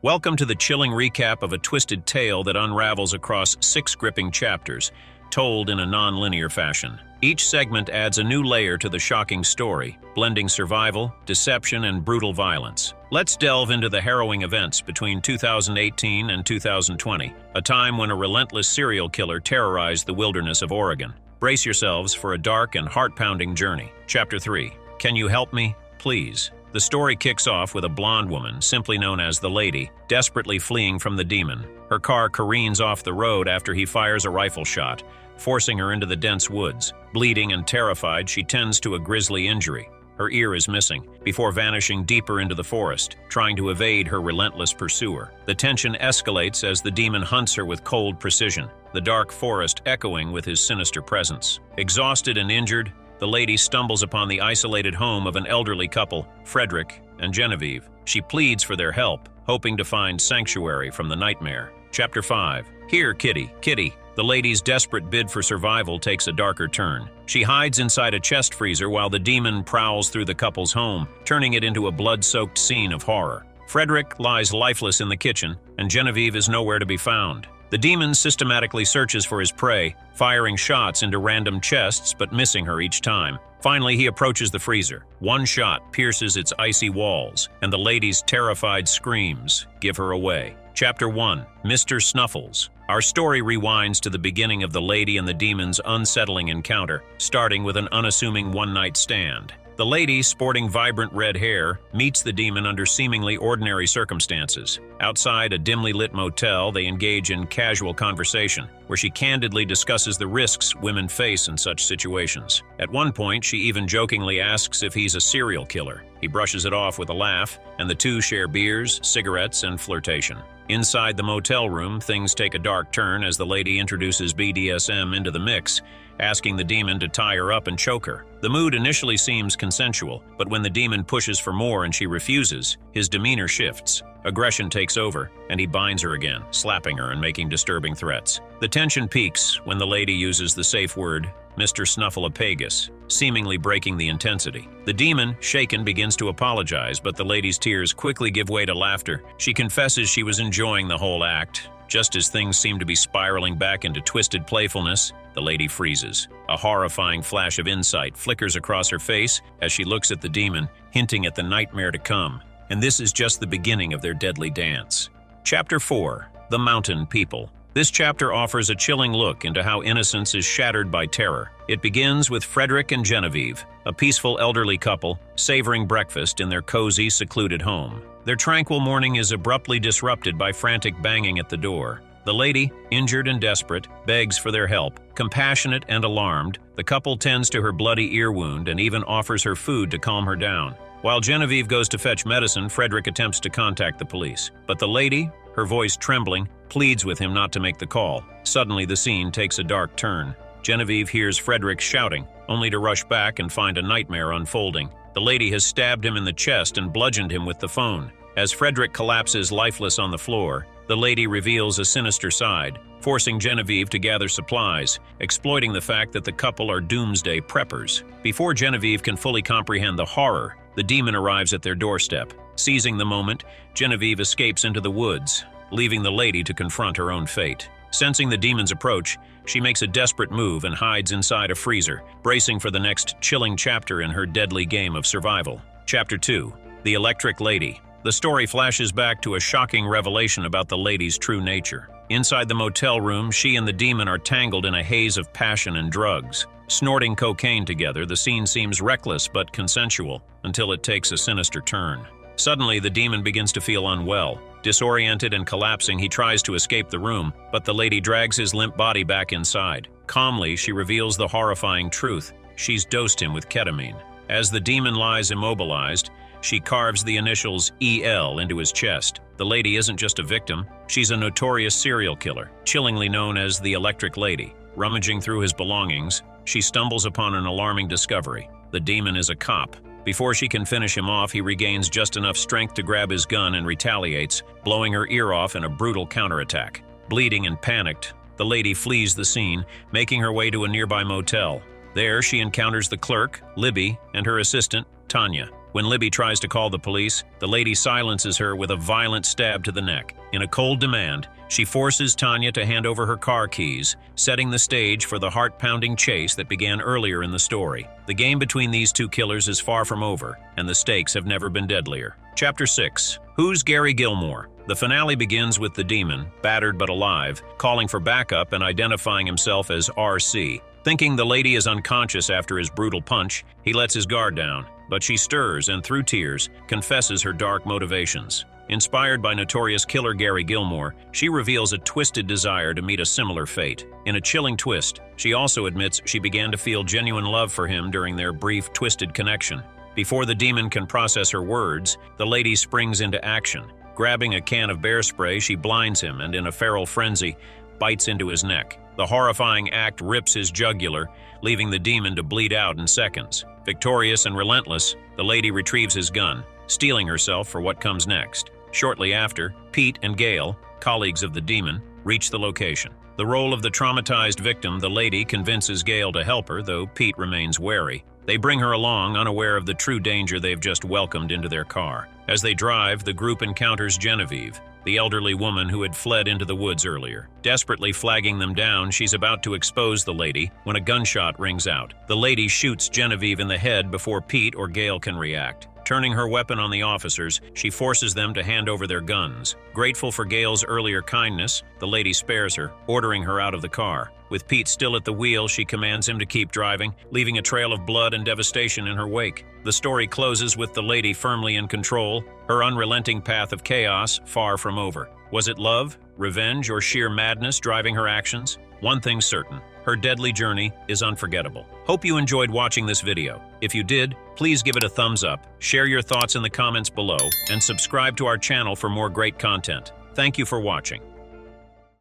Welcome to the chilling recap of a twisted tale that unravels across 6 gripping chapters, told in a non-linear fashion. Each segment adds a new layer to the shocking story, blending survival, deception, and brutal violence. Let's delve into the harrowing events between 2018 and 2020, a time when a relentless serial killer terrorized the wilderness of Oregon. Brace yourselves for a dark and heart-pounding journey. Chapter 3. Can you help me? Please. The story kicks off with a blonde woman, simply known as the Lady, desperately fleeing from the demon. Her car careens off the road after he fires a rifle shot, forcing her into the dense woods. Bleeding and terrified, she tends to a grisly injury. Her ear is missing, before vanishing deeper into the forest, trying to evade her relentless pursuer. The tension escalates as the demon hunts her with cold precision, the dark forest echoing with his sinister presence. Exhausted and injured, the Lady stumbles upon the isolated home of an elderly couple, Frederick and Genevieve. She pleads for their help, hoping to find sanctuary from the nightmare. Chapter 5. Here, Kitty, Kitty. The Lady's desperate bid for survival takes a darker turn. She hides inside a chest freezer while the demon prowls through the couple's home, turning it into a blood-soaked scene of horror. Frederick lies lifeless in the kitchen, and Genevieve is nowhere to be found. The demon systematically searches for his prey, firing shots into random chests but missing her each time. Finally, he approaches the freezer. One shot pierces its icy walls, and the Lady's terrified screams give her away. Chapter 1. Mr. Snuffles. Our story rewinds to the beginning of the Lady and the demon's unsettling encounter, starting with an unassuming one-night stand. The Lady, sporting vibrant red hair, meets the demon under seemingly ordinary circumstances. Outside a dimly lit motel, they engage in casual conversation, where she candidly discusses the risks women face in such situations. At one point, she even jokingly asks if he's a serial killer. He brushes it off with a laugh, and the two share beers, cigarettes, and flirtation. Inside the motel room, things take a dark turn as the Lady introduces BDSM into the mix, asking the demon to tie her up and choke her. The mood initially seems consensual, but when the demon pushes for more and she refuses, his demeanor shifts. Aggression takes over, and he binds her again, slapping her and making disturbing threats. The tension peaks when the Lady uses the safe word, Mr. Snuffleupagus, seemingly breaking the intensity. The demon, shaken, begins to apologize, but the Lady's tears quickly give way to laughter. She confesses she was enjoying the whole act. Just as things seem to be spiraling back into twisted playfulness, the Lady freezes. A horrifying flash of insight flickers across her face as she looks at the demon, hinting at the nightmare to come. And this is just the beginning of their deadly dance. Chapter 4. The Mountain People. This chapter offers a chilling look into how innocence is shattered by terror. It begins with Frederick and Genevieve, a peaceful elderly couple, savoring breakfast in their cozy, secluded home. Their tranquil morning is abruptly disrupted by frantic banging at the door. The Lady, injured and desperate, begs for their help. Compassionate and alarmed, the couple tends to her bloody ear wound and even offers her food to calm her down. While Genevieve goes to fetch medicine, Frederick attempts to contact the police. But the Lady, her voice trembling, pleads with him not to make the call. Suddenly, the scene takes a dark turn. Genevieve hears Frederick shouting, only to rush back and find a nightmare unfolding. The Lady has stabbed him in the chest and bludgeoned him with the phone. As Frederick collapses lifeless on the floor, the Lady reveals a sinister side, forcing Genevieve to gather supplies, exploiting the fact that the couple are doomsday preppers. Before Genevieve can fully comprehend the horror, the demon arrives at their doorstep. Seizing the moment, Genevieve escapes into the woods, leaving the Lady to confront her own fate. Sensing the demon's approach, she makes a desperate move and hides inside a freezer, bracing for the next chilling chapter in her deadly game of survival. Chapter 2. The Electric Lady. The story flashes back to a shocking revelation about the Lady's true nature. Inside the motel room, she and the demon are tangled in a haze of passion and drugs. Snorting cocaine together, the scene seems reckless but consensual, until it takes a sinister turn. Suddenly, the demon begins to feel unwell. Disoriented and collapsing, he tries to escape the room, but the Lady drags his limp body back inside. Calmly, she reveals the horrifying truth. She's dosed him with ketamine. As the demon lies immobilized, she carves the initials EL into his chest. The Lady isn't just a victim, she's a notorious serial killer, chillingly known as the Electric Lady. Rummaging through his belongings, she stumbles upon an alarming discovery. The demon is a cop. Before she can finish him off, he regains just enough strength to grab his gun and retaliates, blowing her ear off in a brutal counterattack. Bleeding and panicked, the Lady flees the scene, making her way to a nearby motel. There, she encounters the clerk, Libby, and her assistant, Tanya. When Libby tries to call the police, the lady silences her with a violent stab to the neck. In a cold demand, she forces Tanya to hand over her car keys, setting the stage for the heart-pounding chase that began earlier in the story. The game between these two killers is far from over, and the stakes have never been deadlier. Chapter 6. Who's Gary Gilmore? The finale begins with the demon, battered but alive, calling for backup and identifying himself as RC. Thinking the lady is unconscious after his brutal punch, he lets his guard down, but she stirs and, through tears, confesses her dark motivations. Inspired by notorious killer Gary Gilmore, she reveals a twisted desire to meet a similar fate. In a chilling twist, she also admits she began to feel genuine love for him during their brief, twisted connection. Before the demon can process her words, the lady springs into action. Grabbing a can of bear spray, she blinds him and, in a feral frenzy, bites into his neck. The horrifying act rips his jugular, leaving the demon to bleed out in seconds. Victorious and relentless, the lady retrieves his gun, steeling herself for what comes next. Shortly after, Pete and Gail, colleagues of the demon, reach the location. The role of the traumatized victim, the lady convinces Gail to help her, though Pete remains wary. They bring her along, unaware of the true danger they've just welcomed into their car. As they drive, the group encounters Genevieve, the elderly woman who had fled into the woods earlier. Desperately flagging them down, she's about to expose the lady when a gunshot rings out. The lady shoots Genevieve in the head before Pete or Gail can react. Turning her weapon on the officers, she forces them to hand over their guns. Grateful for Gail's earlier kindness, the lady spares her, ordering her out of the car. With Pete still at the wheel, she commands him to keep driving, leaving a trail of blood and devastation in her wake. The story closes with the lady firmly in control, her unrelenting path of chaos far from over. Was it love, revenge, or sheer madness driving her actions? One thing's certain, her deadly journey is unforgettable. Hope you enjoyed watching this video. If you did, please give it a thumbs up, share your thoughts in the comments below, and subscribe to our channel for more great content. Thank you for watching.